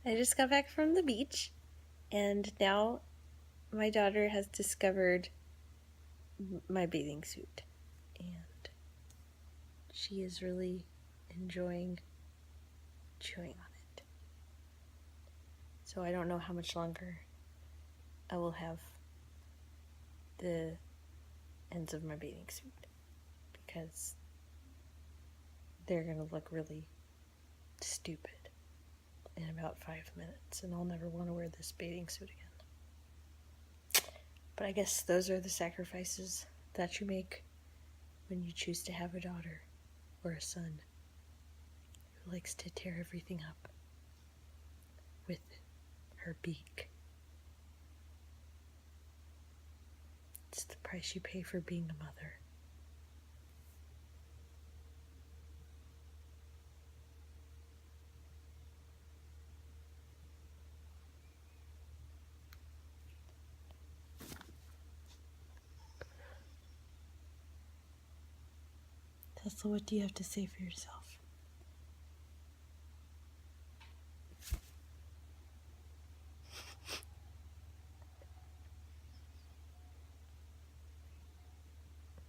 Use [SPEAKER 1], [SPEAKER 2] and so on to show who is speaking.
[SPEAKER 1] I just got back from the beach, and now my daughter has discovered my bathing suit, and she is really enjoying chewing on it. So I don't know how much longer I will have the ends of my bathing suit, because they're gonna look really stupid in about 5 minutes, and I'll never want to wear this bathing suit again. But I guess those are the sacrifices that you make when you choose to have a daughter or a son who likes to tear everything up with her beak. It's the price you pay for being a mother. Tesla, what do you have to say for yourself?